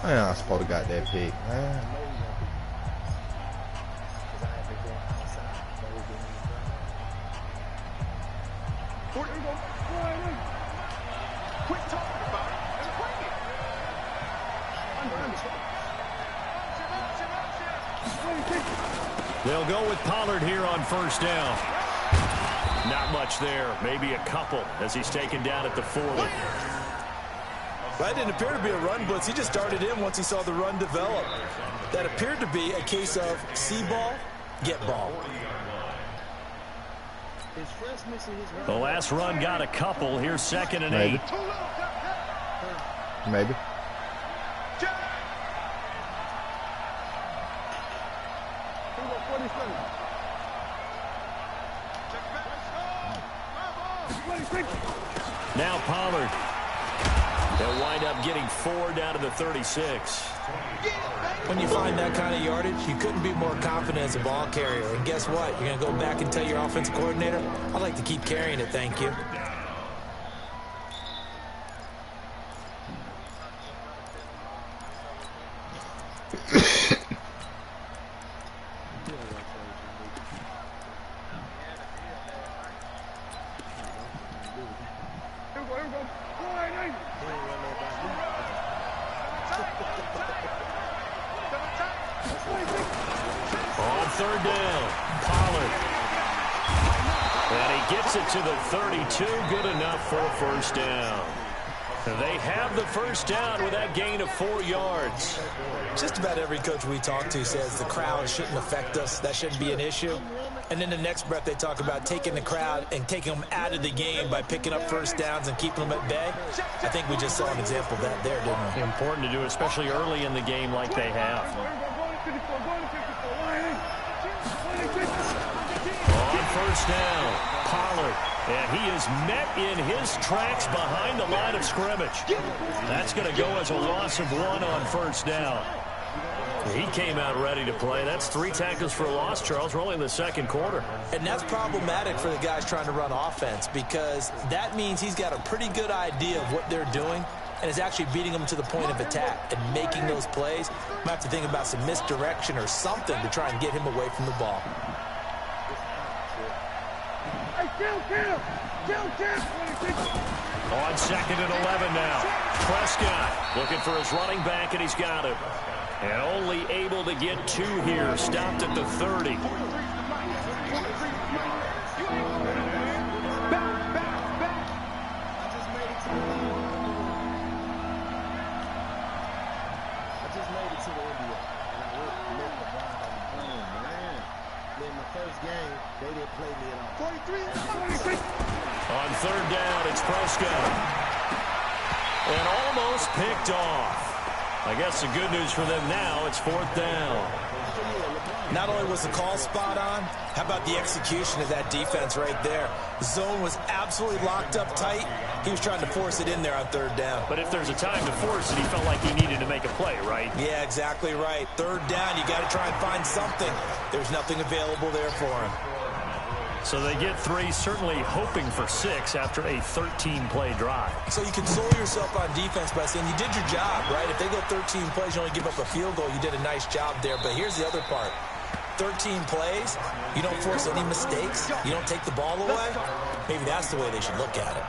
Man, I supposed to got that pick, man. They'll go with Pollard here on first down. Not much there. Maybe a couple as he's taken down at the 40. That didn't appear to be a run blitz. He just darted in once he saw the run develop. That appeared to be a case of see ball, get ball. The last run got a couple. Here's 2nd and 8. Maybe. Now Pollard. They'll wind up getting 4 down to the 36. When you find that kind of yardage, you couldn't be more confident as a ball carrier. And guess what? You're going to go back and tell your offensive coordinator, I'd like to keep carrying it, thank you. On 3rd down, Pollard. And he gets it to the 32. Good enough for a first down. They have the first down with that gain of 4 yards. Just about every coach we talk to says the crowd shouldn't affect us. That shouldn't be an issue. And then the next breath they talk about taking the crowd and taking them out of the game by picking up first downs and keeping them at bay. I think we just saw an example of that there, didn't we? Important to do, especially early in the game like they have. On first down, Pollard. And he is met in his tracks behind the line of scrimmage. That's going to go as a loss of 1 on first down. He came out ready to play. That's 3 tackles for a loss, Charles. We're only in the 2nd quarter. And that's problematic for the guys trying to run offense because that means he's got a pretty good idea of what they're doing and is actually beating them to the point of attack and making those plays. Might have to think about some misdirection or something to try and get him away from the ball. On 2nd and 11 now. Prescott looking for his running back, and he's got him. And only able to get 2 here. Stopped at the 30. On 3rd down, it's Prescott. And almost picked off. I guess the good news for them now, it's 4th down. Not only was the call spot on, how about the execution of that defense right there? The zone was absolutely locked up tight. He was trying to force it in there on 3rd down. But if there's a time to force it, he felt like he needed to make a play, right? Yeah, exactly right. 3rd down, you got to try and find something. There's nothing available there for him. So they get 3, certainly hoping for 6 after a 13-play drive. So you console yourself on defense by saying you did your job, right? If they go 13 plays, you only give up a field goal, you did a nice job there. But here's the other part. 13 plays, you don't force any mistakes, you don't take the ball away. Maybe that's the way they should look at it.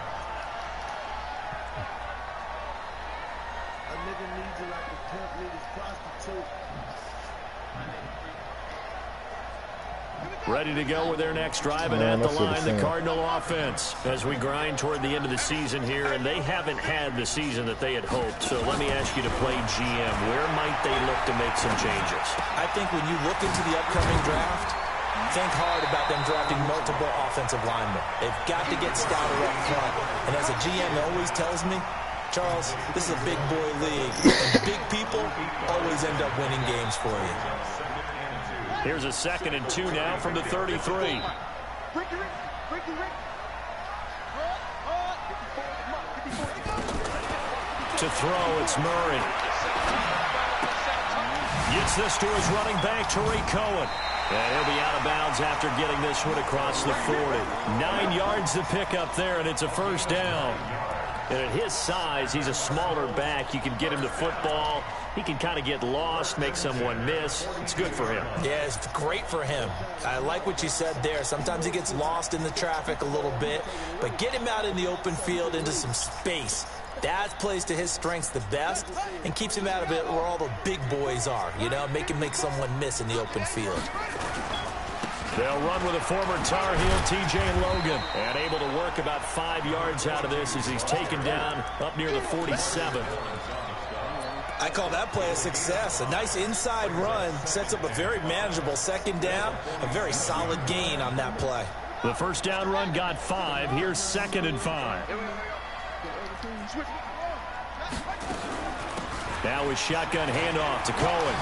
Ready to go with their next drive, and at the line, the Cardinal offense as we grind toward the end of the season here, and they haven't had the season that they had hoped. So let me ask you to play GM. Where might they look to make some changes? I think when you look into the upcoming draft, think hard about them drafting multiple offensive linemen. They've got to get stouter up front. And as a GM always tells me, Charles, this is a big boy league, and big people always end up winning games for you. Here's a 2nd and 2 now from the 33. To throw, it's Murray. Gets this to his running back, Tariq Cohen. And he'll be out of bounds after getting this one across the 40. 9 yards to pick up there, and it's a first down. And at his size, he's a smaller back. You can get him to football. He can kind of get lost, make someone miss. It's good for him. Yeah, it's great for him. I like what you said there. Sometimes he gets lost in the traffic a little bit, but get him out in the open field into some space. That plays to his strengths the best and keeps him out of it where all the big boys are, you know, make him make someone miss in the open field. They'll run with a former Tar Heel, T.J. Logan, and able to work about 5 yards out of this as he's taken down up near the 47. I call that play a success. A nice inside run sets up a very manageable second down, a very solid gain on that play. The first down run got 5. Here's 2nd and 5. Now with shotgun handoff to Cohen.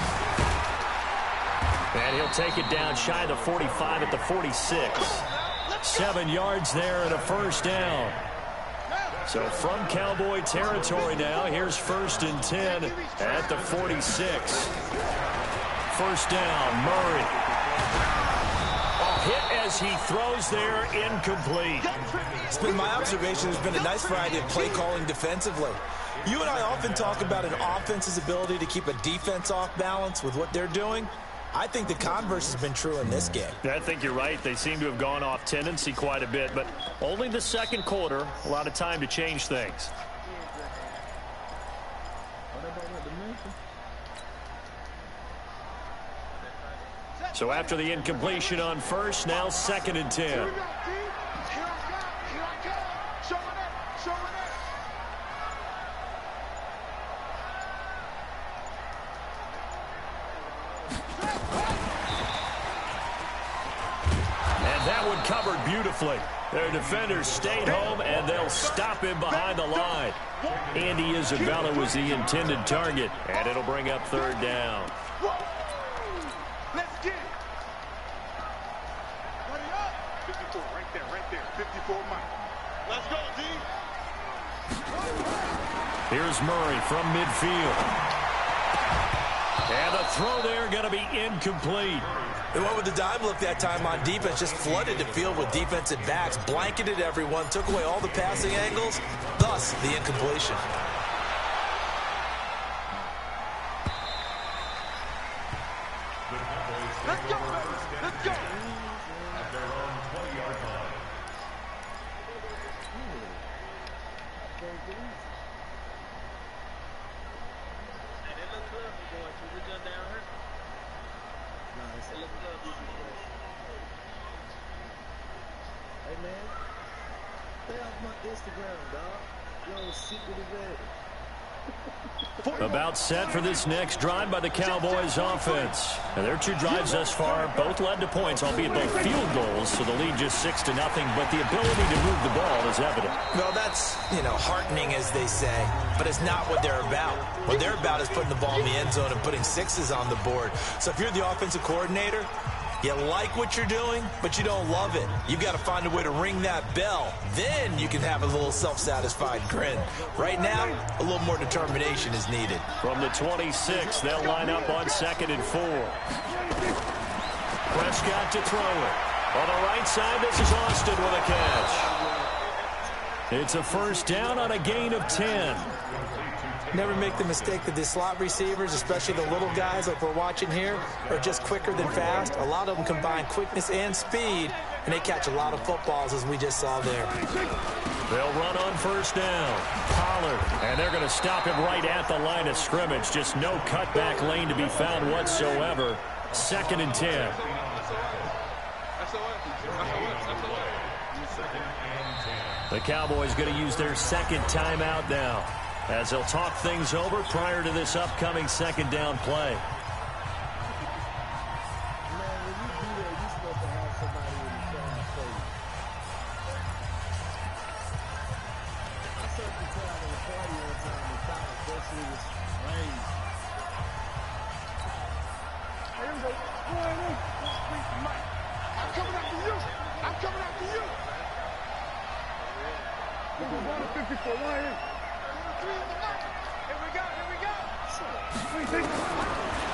And he'll take it down shy of the 45 at the 46. 7 yards there and a first down. So from Cowboy territory now, here's 1st and 10 at the 46. First down, Murray. Hit as he throws there, incomplete. It's been my observation there's been a nice variety of play calling defensively. You and I often talk about an offense's ability to keep a defense off balance with what they're doing. I think the converse has been true in this game. I think you're right. They seem to have gone off tendency quite a bit, but only the second quarter, a lot of time to change things. So after the incompletion on first, now 2nd and 10. Covered beautifully. Their defenders stayed home, and they'll stop him behind the line. Andy Isabella was the intended target, and it'll bring up 3rd down. Let's get it. 54, right there. 54 Mike. Let's go, D. Here's Murray from midfield. And the throw there going to be incomplete. They went with the dime look that time on defense, just flooded the field with defensive backs, blanketed everyone, took away all the passing angles, thus the incompletion. Let's go, let's go. Hey man, stay off my Instagram, dog. Yo, secret event. About set for this next drive by the Cowboys offense. And their 2 drives thus far both led to points, albeit both field goals, so the lead just 6-0, but the ability to move the ball is evident. Well, that's, heartening, as they say, but it's not what they're about. What they're about is putting the ball in the end zone and putting 6s on the board. So if you're the offensive coordinator, you like what you're doing, but you don't love it. You've got to find a way to ring that bell. Then you can have a little self-satisfied grin. Right now, a little more determination is needed. From the 26, they'll line up on 2nd and 4. Prescott to throw it. On the right side, this is Austin with a catch. It's a first down on a gain of 10. Never make the mistake that the slot receivers, especially the little guys like we're watching here, are just quicker than fast. A lot of them combine quickness and speed, and they catch a lot of footballs, as we just saw there. They'll run on first down. Pollard, and they're going to stop him right at the line of scrimmage. Just no cutback lane to be found whatsoever. 2nd and 10. The Cowboys going to use their 2nd timeout now, as they'll talk things over prior to this upcoming 2nd down play.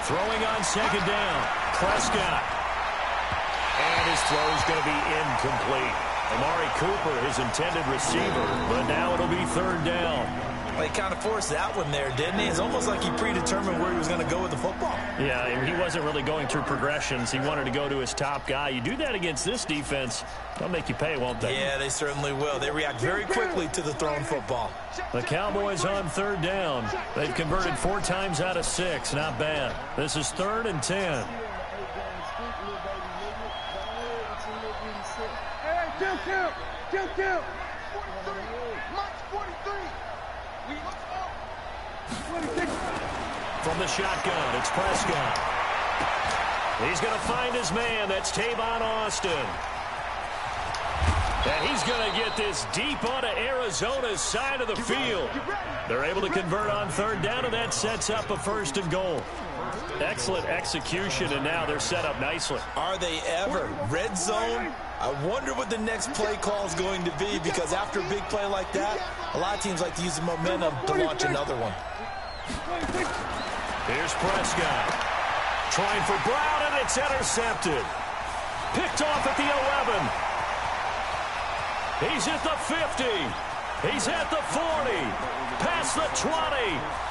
Throwing on 2nd down, Prescott. And his throw is going to be incomplete. Amari Cooper, his intended receiver, but now it'll be third down. Well, he kind of forced that one there, didn't he? It's almost like he predetermined where he was going to go with the football. Yeah, and he wasn't really going through progressions. He wanted to go to his top guy. You do that against this defense, they'll make you pay, won't they? Yeah, they certainly will. They react very quickly to the thrown football. The Cowboys on third down. They've converted 4 times out of 6. Not bad. This is 3rd and 10. Kill. 43. Mike's 43. From the shotgun, it's Prescott. He's going to find his man. That's Tavon Austin. And he's going to get this deep onto Arizona's side of the field. They're able to convert on third down, and that sets up a 1st and goal. Excellent execution, and now they're set up nicely. Are they ever? Red zone? I wonder what the next play call is going to be, because after a big play like that, a lot of teams like to use the momentum to launch another one. Here's Prescott. Trying for Brown, and it's intercepted. Picked off at the 11. He's at the 50. He's at the 40. Past the 20.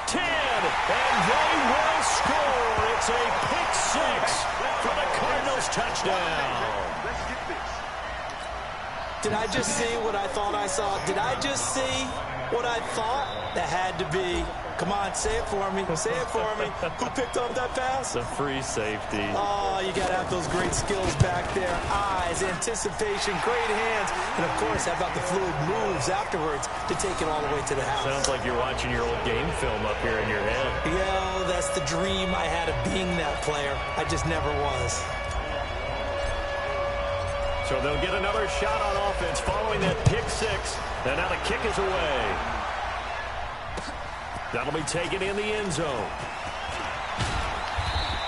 10. And they will score. It's a pick 6 for the Cardinals touchdown. Did I just see what I thought I saw? Did I just see what I thought? That had to be. Come on, say it for me. Say it for me. Who picked up that pass? The free safety. Oh, you got to have those great skills back there. Eyes, anticipation, great hands. And, of course, how about the fluid moves afterwards to take it all the way to the house? Sounds like you're watching your old game film up here in your head. Yeah, that's the dream I had of being that player. I just never was. So they'll get another shot on offense following that pick 6. And now the kick is away. That'll be taken in the end zone.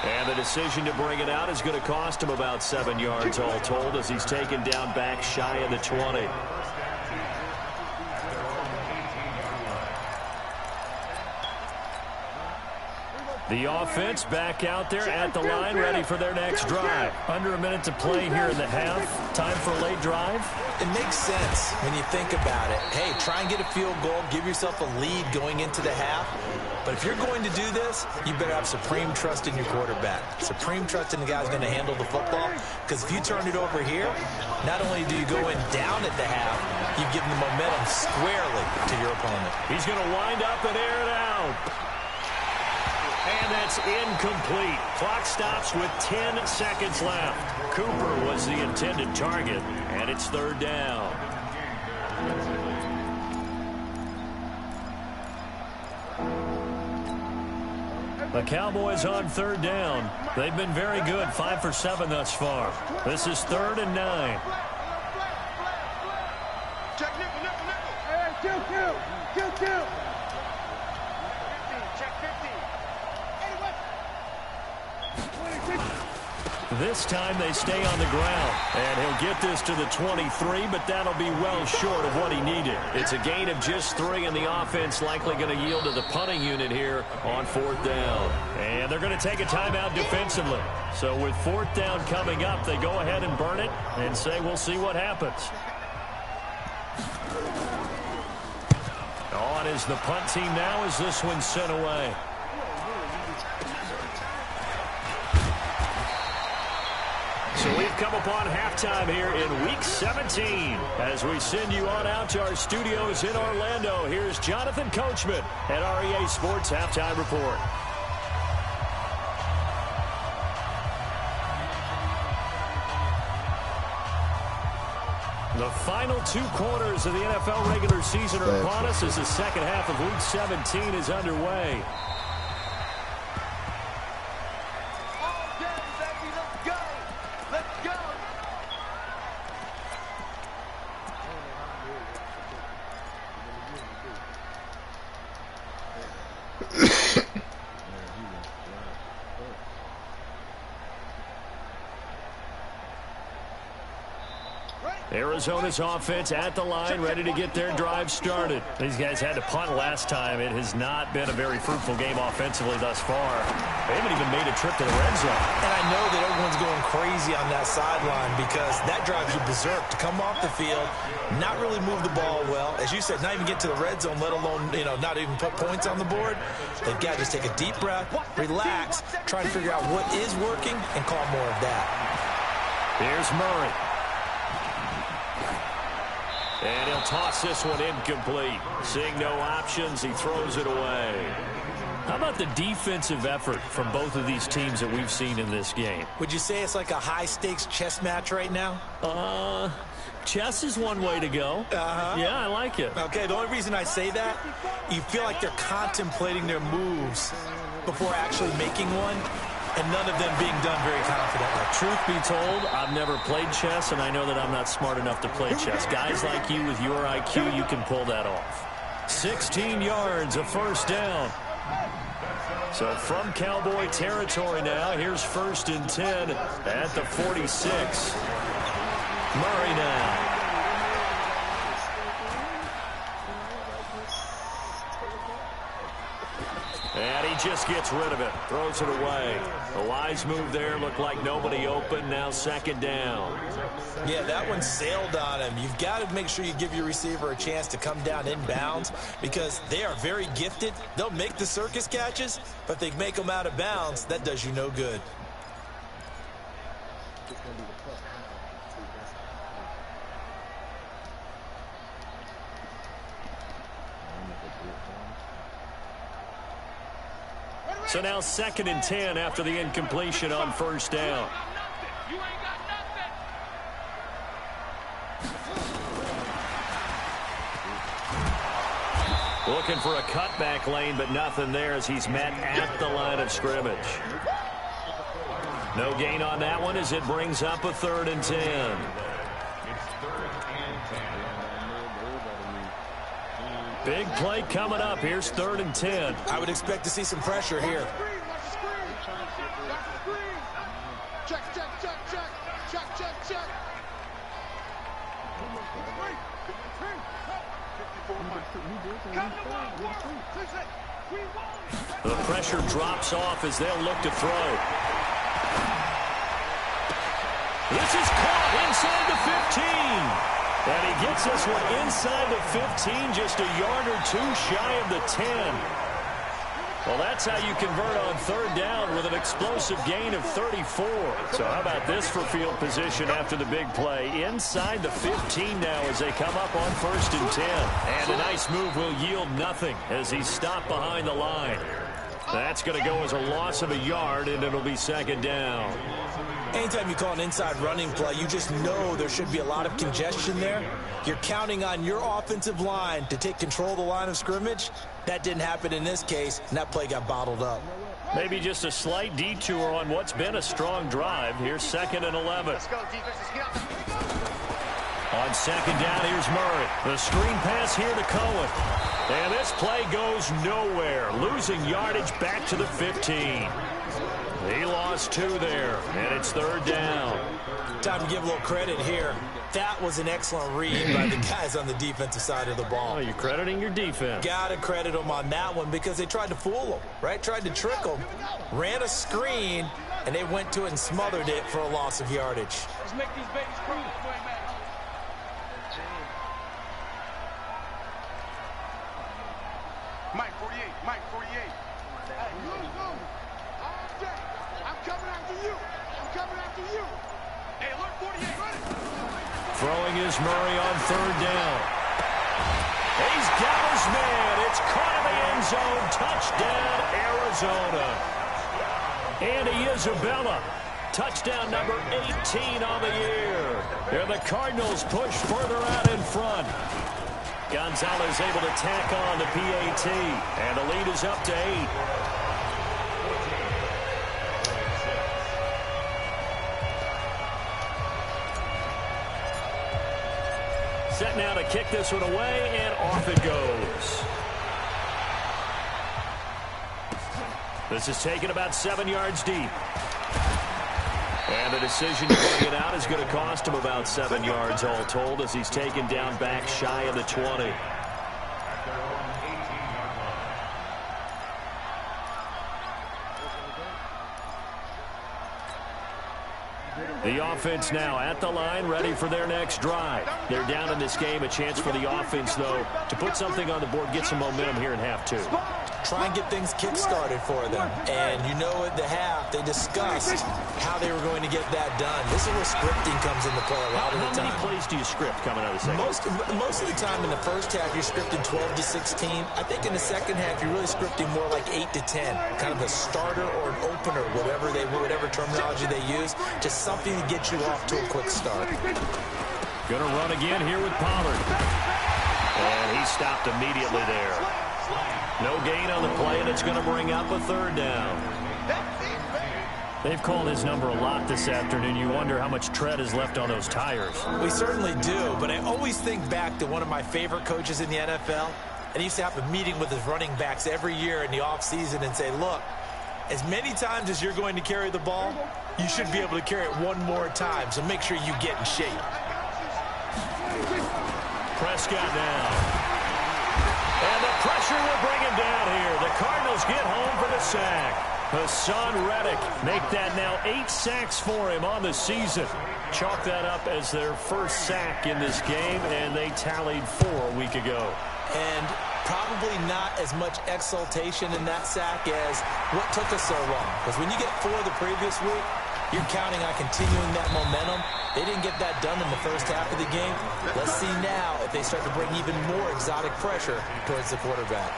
And the decision to bring it out is going to cost him about 7 yards all told, as he's taken down back shy of the 20. The offense back out there at the line, ready for their next drive. Under a minute to play here in the half. Time for a late drive. It makes sense when you think about it. Hey, try and get a field goal. Give yourself a lead going into the half. But if you're going to do this, you better have supreme trust in your quarterback. Supreme trust in the guy who's going to handle the football. Because if you turn it over here, not only do you go in down at the half, you've given the momentum squarely to your opponent. He's going to wind up and air it out. And that's incomplete. Clock stops with 10 seconds left. Cooper was the intended target, and it's third down. The Cowboys on third down. They've been very good, 5 for 7 thus far. This is 3rd and 9. Check nickel. Hey, kill. 15, check 15. This time they stay on the ground, and he'll get this to the 23, but that'll be well short of what he needed. It's a gain of just 3, and the offense likely going to yield to the punting unit here on 4th down. And they're going to take a timeout defensively. So with 4th down coming up, they go ahead and burn it and say we'll see what happens. On is the punt team now as this one's sent away. So we've come upon halftime here in Week 17. As we send you on out to our studios in Orlando, here's Jonathan Coachman at REA Sports Halftime Report. The final 2 quarters of the NFL regular season are upon us as the second half of Week 17 is underway. Arizona's offense at the line, ready to get their drive started. These guys had to punt last time. It has not been a very fruitful game offensively thus far. They haven't even made a trip to the red zone. And I know that everyone's going crazy on that sideline because that drives you berserk to come off the field, not really move the ball well. As you said, not even get to the red zone, let alone, not even put points on the board. They've got to just take a deep breath, relax, try to figure out what is working, and call more of that. Here's Murray. And he'll toss this one incomplete. Seeing no options, he throws it away. How about the defensive effort from both of these teams that we've seen in this game? Would you say it's like a high-stakes chess match right now? Chess is one way to go. Yeah, I like it. Okay, the only reason I say that, you feel like they're contemplating their moves before actually making one, and none of them being done very confidently. Truth be told, I've never played chess, and I know that I'm not smart enough to play chess. Guys like you with your IQ, you can pull that off. 16 yards, a first down. So from Cowboy territory now, here's 1st and 10 at the 46. Murray now. And he just gets rid of it. Throws it away. A wise move there. Looked like nobody open. Now 2nd down. Yeah, that one sailed on him. You've got to make sure you give your receiver a chance to come down inbounds because they are very gifted. They'll make the circus catches, but if they make them out of bounds, that does you no good. So now 2nd and 10 after the incompletion on 1st down. Looking for a cutback lane, but nothing there as he's met at the line of scrimmage. No gain on that one as it brings up a 3rd and 10. Big play coming up. Here's 3rd and 10. I would expect to see some pressure here. Check. The pressure drops off as they'll look to throw. This is caught inside the 15. And he gets this one inside the 15, just a yard or two shy of the 10. Well, that's how you convert on 3rd down with an explosive gain of 34. So how about this for field position after the big play? Inside the 15 now as they come up on 1st and 10. And a nice move will yield nothing as he's stopped behind the line. That's going to go as a loss of a yard, and it'll be 2nd down. Anytime you call an inside running play, you just know there should be a lot of congestion there. You're counting on your offensive line to take control of the line of scrimmage. That didn't happen in this case, and that play got bottled up. Maybe just a slight detour on what's been a strong drive. Here's 2nd and 11. Let's go, defenses, get up. On 2nd down, here's Murray. The screen pass here to Cohen. And this play goes nowhere. Losing yardage back to the 15. He lost 2 there, and it's 3rd down. Time to give a little credit here. That was an excellent read by the guys on the defensive side of the ball. Oh, you're crediting your defense. Got to credit them on that one because they tried to fool them, right? Tried to trick them. Ran a screen, and they went to it and smothered it for a loss of yardage. Let's make these babies cruise. Mike 48. Hey, you. I'm coming after you. Hey, look, 48, run it. Throwing is Murray on 3rd down. He's got his man. It's caught in the end zone. Touchdown, Arizona. Andy Isabella. Touchdown number 18 on the year. And the Cardinals push further out in front. Gonzalez able to tack on the PAT. And the lead is up to 8. Set now to kick this one away, and off it goes. This is taken about 7 yards deep. And the decision to bring it out is going to cost him about 7 yards all told as he's taken down back shy of the 20. The offense now at the line, ready for their next drive. They're down in this game. A chance for the offense, though, to put something on the board, get some momentum here in half two. Try and get things kick-started for them. And you know at the half, they discussed how they were going to get that done. This is where scripting comes into play a lot of the time. How many plays do you script coming out of the second? Most of the time in the first half, you're scripting 12 to 16. I think in the second half, you're really scripting more like 8 to 10. Kind of a starter or an opener, whatever terminology they use. Just something to get you off to a quick start. Gonna run again here with Pollard. And he stopped immediately there. No gain on the play, and it's going to bring up a third down. They've called his number a lot this afternoon. You wonder how much tread is left on those tires. We certainly do, but I always think back to one of my favorite coaches in the NFL, and he used to have a meeting with his running backs every year in the offseason and say, look, as many times as you're going to carry the ball, you should be able to carry it one more time, so make sure you get in shape. Prescott now. And the pressure will bring him down here. The Cardinals get home for the sack. Hassan Reddick make that now 8 sacks for him on the season. Chalk that up as their first sack in this game, and they tallied 4 a week ago. And probably not as much exultation in that sack as what took us so long. Because when you get 4 the previous week, you're counting on continuing that momentum. They didn't get that done in the first half of the game. Let's see now if they start to bring even more exotic pressure towards the quarterback.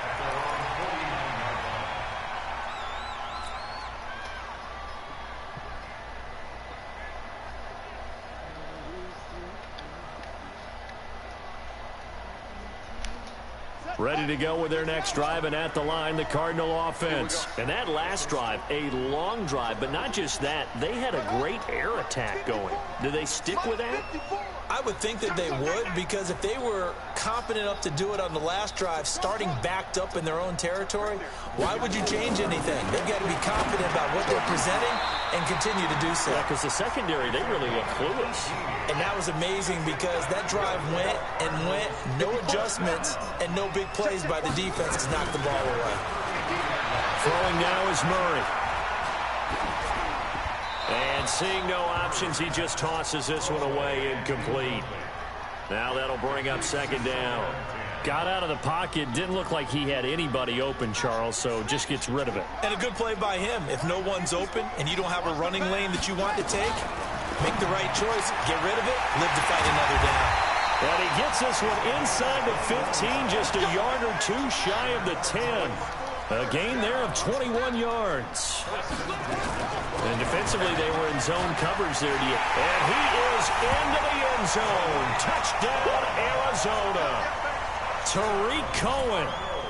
Ready to go with their next drive, and at the line, the Cardinal offense. And that last drive, a long drive, but not just that. They had a great air attack going. Do they stick with that? I would think that they would, because if they were confident enough to do it on the last drive, starting backed up in their own territory, why would you change anything? They've got to be confident about what they're presenting and continue to do so. Yeah, because the secondary, they really look clueless. And that was amazing because that drive went and went, no adjustments, and no big plays by the defense to knock the ball away. Throwing now is Murray. And seeing no options, he just tosses this one away incomplete. Now that'll bring up second down. Got out of the pocket, didn't look like he had anybody open, Charles, so just gets rid of it. And a good play by him. If no one's open and you don't have a running lane that you want to take, make the right choice, get rid of it, live to fight another down. And he gets this one inside the 15, just a yard or 2 shy of the 10. A gain there of 21 yards. And defensively, they were in zone coverage there. And he is into the end zone. Touchdown, Arizona. Tariq Cohen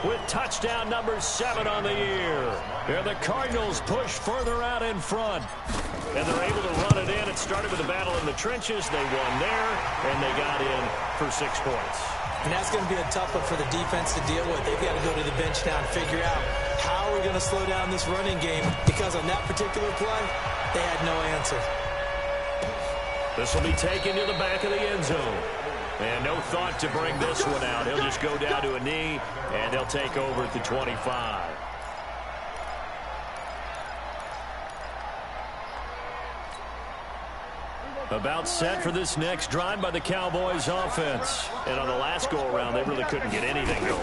with touchdown number 7 on the year. And the Cardinals push further out in front. And they're able to run it in. It started with a battle in the trenches. They won there, and they got in for 6 points. And that's going to be a tough one for the defense to deal with. They've got to go to the bench now and figure out how we're going to slow down this running game, because on that particular play, they had no answer. This will be taken to the back of the end zone. And no thought to bring this one out. He'll just go down to a knee, and they'll take over at the 25. About set for this next drive by the Cowboys offense. And on the last go-around, they really couldn't get anything going.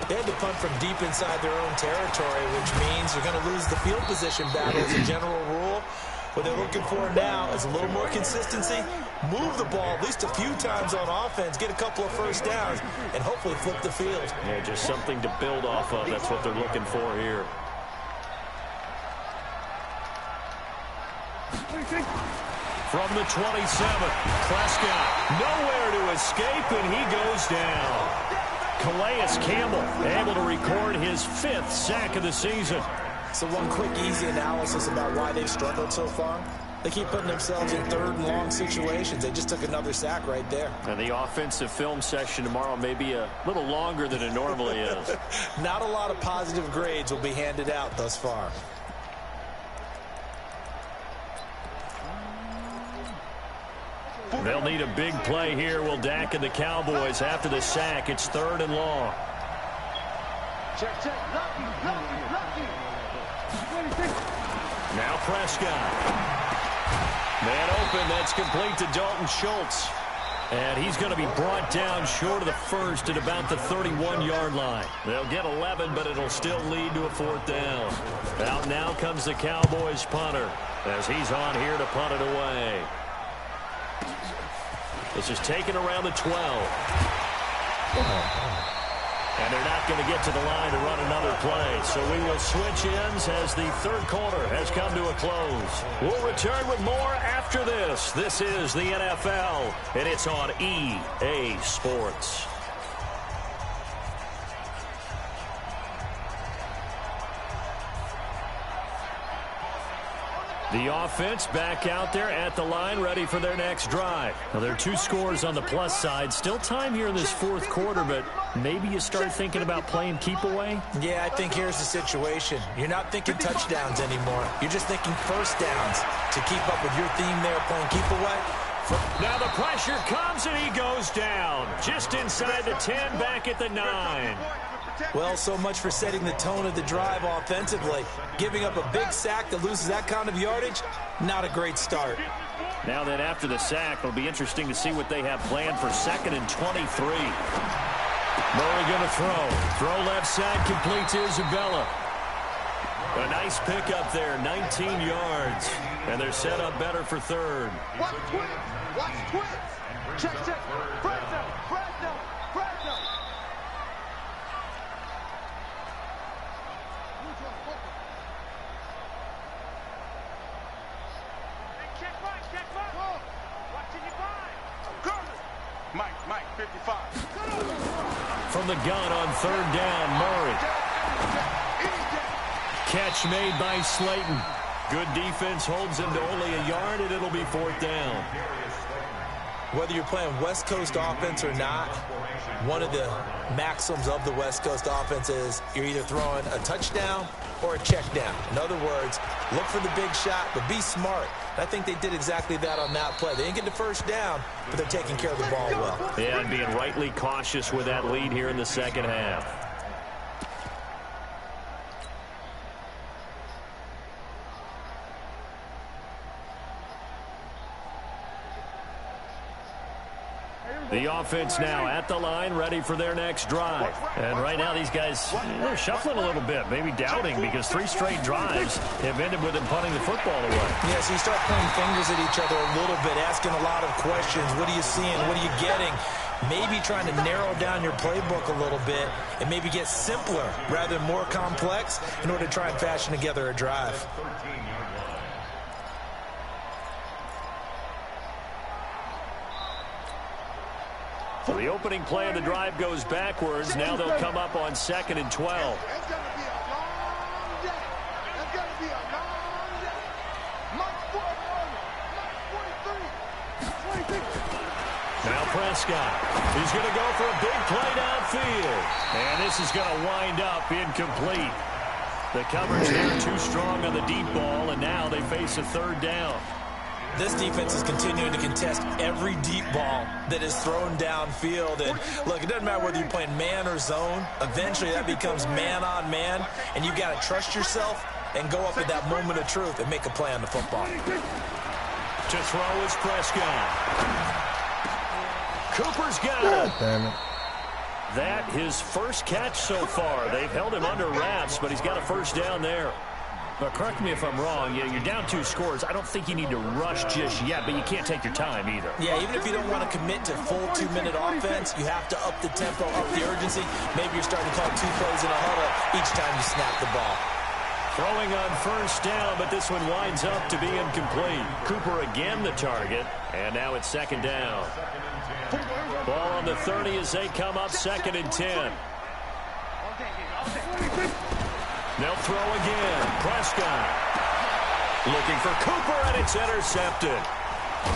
They had to punt from deep inside their own territory, which means you're going to lose the field position battle as a general rule. What they're looking for now is a little more consistency, move the ball at least a few times on offense, get a couple of first downs, and hopefully flip the field. Yeah, just something to build off of. That's what they're looking for here. From the 27, Prescott nowhere to escape, and he goes down. Calais Campbell able to record his 5th sack of the season. So one quick, easy analysis about why they've struggled so far. They keep putting themselves in 3rd and long situations. They just took another sack right there. And the offensive film session tomorrow may be a little longer than it normally is. Not a lot of positive grades will be handed out thus far. They'll need a big play here. Will Dak and the Cowboys after the sack. It's 3rd and long. Check. Lucky. Now Prescott. Man open. That's complete to Dalton Schultz. And he's going to be brought down short of the first at about the 31-yard line. They'll get 11, but it'll still lead to a 4th down. Out now comes the Cowboys punter as he's on here to punt it away. This is taken around the 12. And they're not going to get to the line to run another play. So we will switch ends as the 3rd quarter has come to a close. We'll return with more after this. This is the NFL, and it's on EA Sports. The offense back out there at the line, ready for their next drive. Now, there are 2 scores on the plus side. Still time here in this 4th quarter, but maybe you start thinking about playing keep away? Yeah, I think here's the situation. You're not thinking touchdowns anymore. You're just thinking first downs to keep up with your theme there, playing keep away. Now the pressure comes, and he goes down. Just inside the 10, back at the 9. Well, so much for setting the tone of the drive offensively. Giving up a big sack that loses that kind of yardage, not a great start. Now then, after the sack, it'll be interesting to see what they have planned for 2nd and 23. Murray going to throw left side, complete to Isabella. A nice pickup there, 19 yards. And they're set up better for 3rd. Watch twins. Check. Fresno. Mike, 55. From the gun on 3rd down, Murray. Catch made by Slayton. Good defense holds him to only a yard, and it'll be 4th down. Whether you're playing West Coast offense or not, one of the maxims of the West Coast offense is you're either throwing a touchdown or a check down. In other words, look for the big shot, but be smart. I think they did exactly that on that play. They didn't get the first down, but they're taking care of the ball well. Yeah, and being rightly cautious with that lead here in the 2nd half. The offense now at the line, ready for their next drive. And right now these guys, they're shuffling a little bit, maybe doubting, because 3 straight drives have ended with them punting the football away. Yeah, so you start pointing fingers at each other a little bit, asking a lot of questions. What are you seeing? What are you getting? Maybe trying to narrow down your playbook a little bit and maybe get simpler rather than more complex in order to try and fashion together a drive. So the opening play of the drive goes backwards. Now they'll come up on 2nd and 12. It's going to be a long day. It's going to be a long day. Mike 43. Now Prescott. He's going to go for a big play downfield. And this is going to wind up incomplete. The coverage there too strong on the deep ball, and now they face a 3rd down. This defense is continuing to contest every deep ball that is thrown downfield. And look, it doesn't matter whether you're playing man or zone. Eventually that becomes man on man, and you've got to trust yourself and go up at that moment of truth and make a play on the football. To throw is Prescott. Cooper's got it. Damn it. That his first catch so far. They've held him under wraps, but he's got a 1st down there. But correct me if I'm wrong. You're down 2 scores. I don't think you need to rush just yet, but you can't take your time either. Yeah, even if you don't want to commit to full 2-minute offense, you have to up the tempo, up the urgency. Maybe you're starting to call 2 plays in a huddle each time you snap the ball. Throwing on 1st down, but this one winds up to be incomplete. Cooper again the target, and now it's 2nd down. Ball on the 30 as they come up 2nd and 10. They'll throw again. Prescott looking for Cooper, and it's intercepted.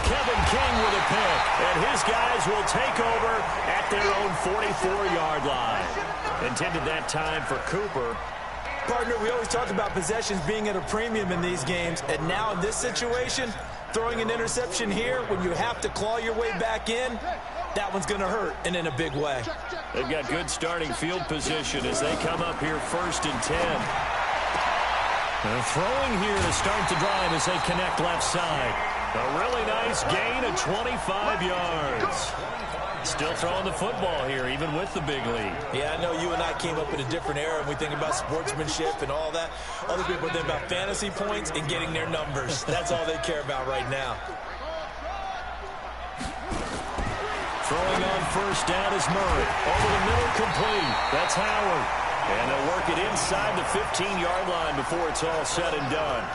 Kevin King with a pick, and his guys will take over at their own 44-yard line. Intended that time for Cooper. Partner, we always talk about possessions being at a premium in these games, and now in this situation, Throwing an interception here when you have to claw your way back in, that one's going to hurt, and in a big way. They've got good starting field position as they come up here 1st and 10. And throwing here to start the drive as they connect left side. A really nice gain of 25 yards. Still throwing the football here, even with the big lead. Yeah, I know you and I came up in a different era, and we think about sportsmanship and all that. Other people think about fantasy points and getting their numbers. That's all they care about right now. Throwing on 1st down is Murray. Over the middle, complete. That's Howard. And they'll work it inside the 15-yard line before it's all said and done.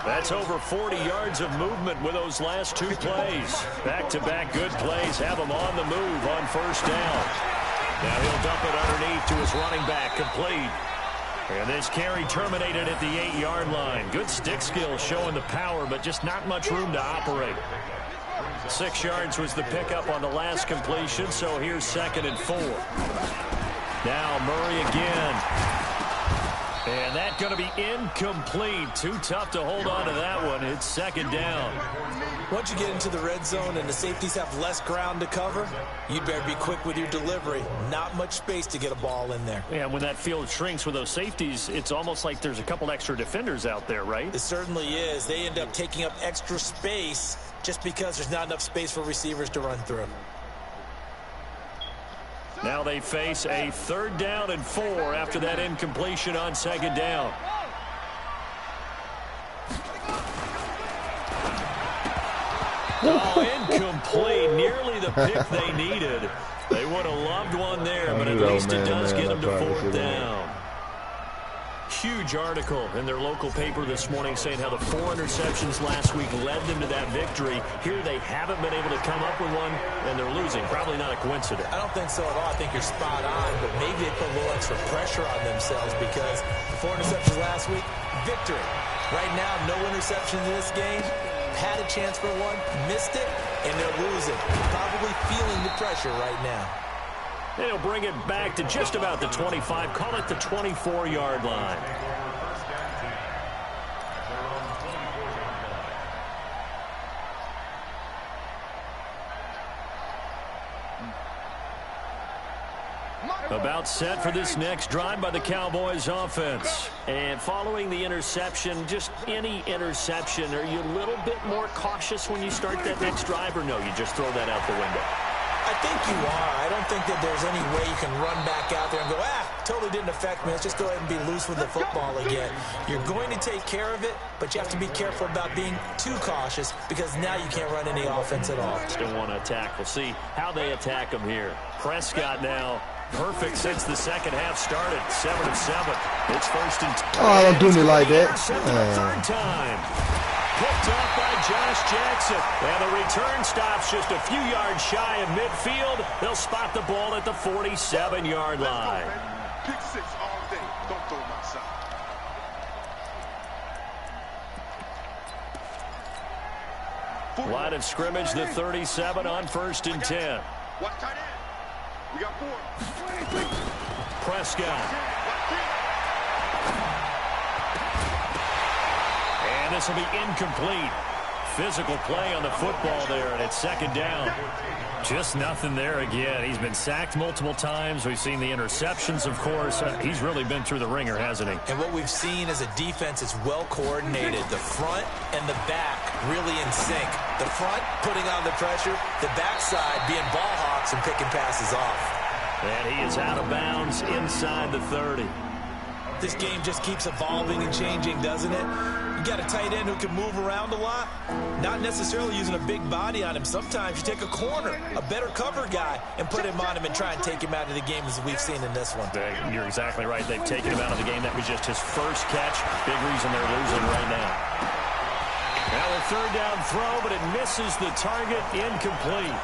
That's over 40 yards of movement with those last 2 plays. Back-to-back good plays have him on the move on 1st down. Now he'll dump it underneath to his running back, complete. And this carry terminated at the 8-yard line. Good stick skills showing the power, but just not much room to operate. 6 yards was the pickup on the last completion, so here's 2nd and 4. Now Murray again. And that's going to be incomplete. Too tough to hold on to that one. It's 2nd down. Once you get into the red zone and the safeties have less ground to cover, you'd better be quick with your delivery. Not much space to get a ball in there. Yeah, when that field shrinks with those safeties, it's almost like there's a couple extra defenders out there, right? It certainly is. They end up taking up extra space just because there's not enough space for receivers to run through. Now they face a 3rd down and 4 after that incompletion on 2nd down. Oh, incomplete. Nearly the pick they needed. They would have loved one there, but at least it does get them to 4th down. Huge article in their local paper this morning saying how the 4 interceptions last week led them to that victory. Here they haven't been able to come up with one, and they're losing. Probably not a coincidence. I don't think so at all. I think you're spot on, but maybe they put a little extra pressure on themselves because the 4 interceptions last week, victory. Right now, no interception in this game. Had a chance for one, missed it, and they're losing. Probably feeling the pressure right now. And he'll bring it back to just about the 25. Call it the 24-yard line. About set for this next drive by the Cowboys offense. And following the interception, just any interception, are you a little bit more cautious when you start that next drive, or no, you just throw that out the window? I think you are. I don't think that there's any way you can run back out there and go, totally didn't affect me. Let's just go ahead and be loose with the football again. You're going to take care of it, but you have to be careful about being too cautious because now you can't run any offense at all. Still want to attack. We'll see how they attack them here. Prescott now perfect since the second half started. 7 of 7. It's 1st and 10. Oh, don't do me like that. 3rd time. Picked off by Josh Jackson. And the return stops just a few yards shy of midfield. They'll spot the ball at the 47-yard line. Pick 6 all day. Don't throw my side. Line of scrimmage, the 37 on 1st and 10. Watch tight end. We got 4. Prescott. And this will be incomplete. Physical play on the football there, and it's 2nd down. Just nothing there again. He's been sacked multiple times. We've seen the interceptions, of course. He's really been through the ringer, hasn't he? And what we've seen is a defense that's well coordinated. The front and the back really in sync. The front putting on the pressure, the backside being ball hawks and picking passes off. And he is out of bounds inside the 30. This game just keeps evolving and changing, doesn't it? You got a tight end who can move around a lot, not necessarily using a big body on him. Sometimes you take a corner, a better cover guy, and put him on him and try and take him out of the game as we've seen in this one. You're exactly right. They've taken him out of the game. That was just his first catch. Big reason they're losing right now. Now a 3rd down throw, but it misses the target. Incomplete.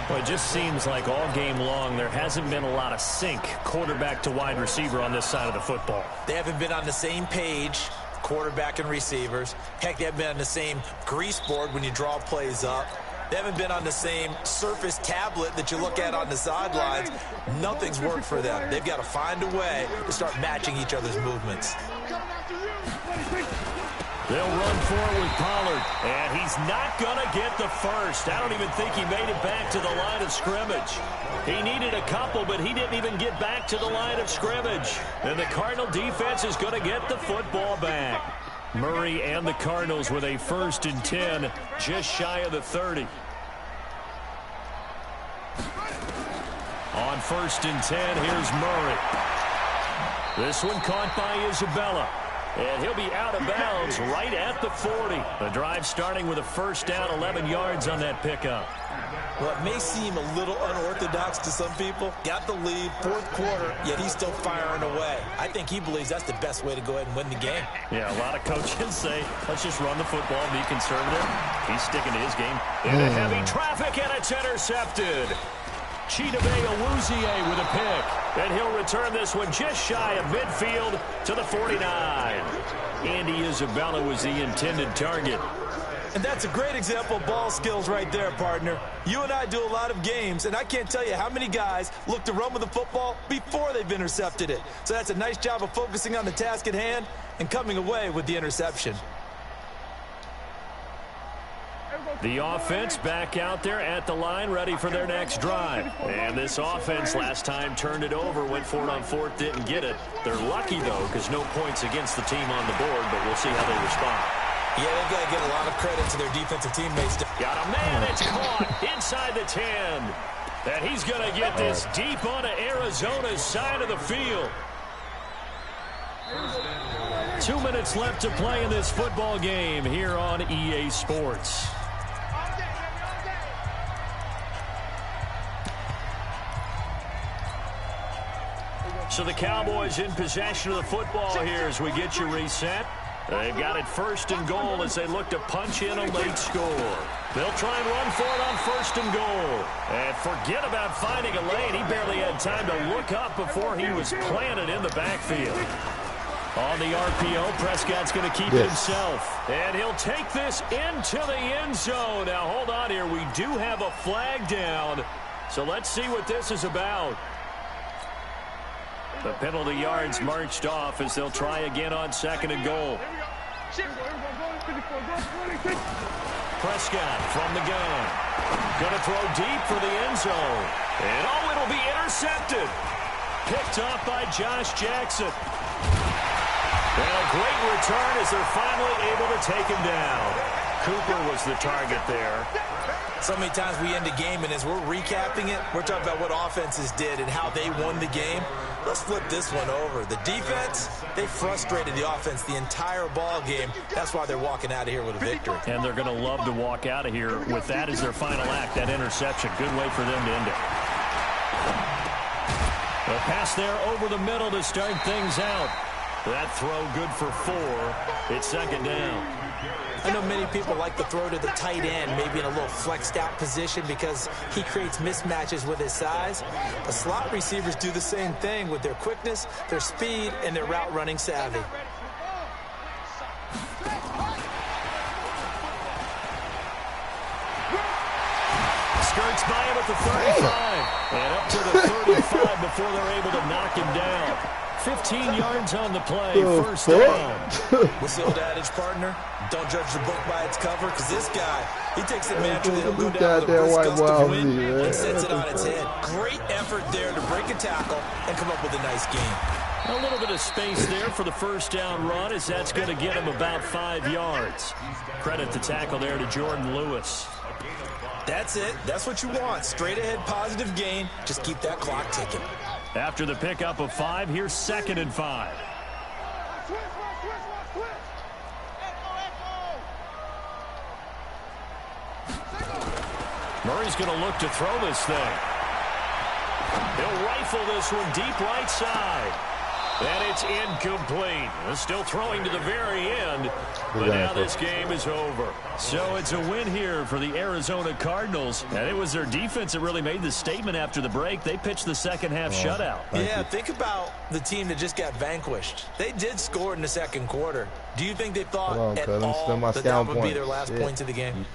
Well, it just seems like all game long there hasn't been a lot of sync quarterback to wide receiver on this side of the football. They haven't been on the same page, quarterback and receivers. Heck, they haven't been on the same grease board when you draw plays up. They haven't been on the same surface tablet that you look at on the sidelines. Nothing's worked for them. They've got to find a way to start matching each other's movements. They'll run for it with Pollard, and he's not going to get the first. I don't even think he made it back to the line of scrimmage. He needed a couple, but he didn't even get back to the line of scrimmage. And the Cardinal defense is going to get the football back. Murray and the Cardinals with a 1st and 10, just shy of the 30. On 1st and 10, here's Murray. This one caught by Isabella. And he'll be out of bounds right at the 40. The drive starting with a 1st down, 11 yards on that pickup. Well, it may seem a little unorthodox to some people. Got the lead, 4th quarter, yet he's still firing away. I think he believes that's the best way to go ahead and win the game. Yeah, a lot of coaches say, let's just run the football and be conservative. He's sticking to his game. Into heavy traffic, and it's intercepted. Chidobe Awuzie with a pick. And he'll return this one just shy of midfield to the 49. Andy Isabella was the intended target. And that's a great example of ball skills right there, partner. You and I do a lot of games, and I can't tell you how many guys look to run with the football before they've intercepted it. So that's a nice job of focusing on the task at hand and coming away with the interception. The offense back out there at the line, ready for their next drive. And this offense last time turned it over, went for it on 4th, didn't get it. They're lucky, though, because no points against the team on the board, but we'll see how they respond. Yeah, they've got to give a lot of credit to their defensive teammates. Got a man, it's caught inside the 10. And he's going to get this deep onto Arizona's side of the field. 2 minutes left to play in this football game here on EA Sports. So the Cowboys in possession of the football here as we get you reset. They've got it 1st and goal as they look to punch in a late score. They'll try and run for it on 1st and goal. And forget about finding a lane. He barely had time to look up before he was planted in the backfield. On the RPO, Prescott's going to keep it himself. And he'll take this into the end zone. Now, hold on here. We do have a flag down. So let's see what this is about. The penalty yards marched off as they'll try again on 2nd and goal. Prescott from the gun. Going to throw deep for the end zone. And oh, it'll be intercepted. Picked off by Josh Jackson. And a great return as they're finally able to take him down. Cooper was the target there. So many times we end a game, and as we're recapping it, we're talking about what offenses did and how they won the game. Let's flip this one over. The defense, they frustrated the offense the entire ball game. That's why they're walking out of here with a victory. And they're going to love to walk out of here with that as their final act, that interception. Good way for them to end it. A pass there over the middle to start things out. That throw good for 4. It's 2nd down. I know many people like to throw to the tight end, maybe in a little flexed out position because he creates mismatches with his size. The slot receivers do the same thing with their quickness, their speed, and their route running savvy. Skirts by him at the 35 and up to the 35 before they're able to knock him down. 15 yards on the play, 1st down. What's the old adage, partner? Don't judge the book by its cover, because this guy, he takes it naturally. He'll go down with a brisk gust of wind and sets it on its head. Great effort there to break a tackle and come up with a nice game. A little bit of space there for the 1st down run as that's going to get him about 5 yards. Credit the tackle there to Jordan Lewis. That's it. That's what you want. Straight ahead, positive gain. Just keep that clock ticking. After the pickup of 5, here's 2nd and 5. Murray's going to look to throw this thing. He'll rifle this one deep right side. And it's incomplete. Still throwing to the very end. But now this game is over. So it's a win here for the Arizona Cardinals. And it was their defense that really made the statement after the break. They pitched the second half shutout. Yeah, think about the team that just got vanquished. They did score in the 2nd quarter. Do you think they thought at all that would be their last points of the game?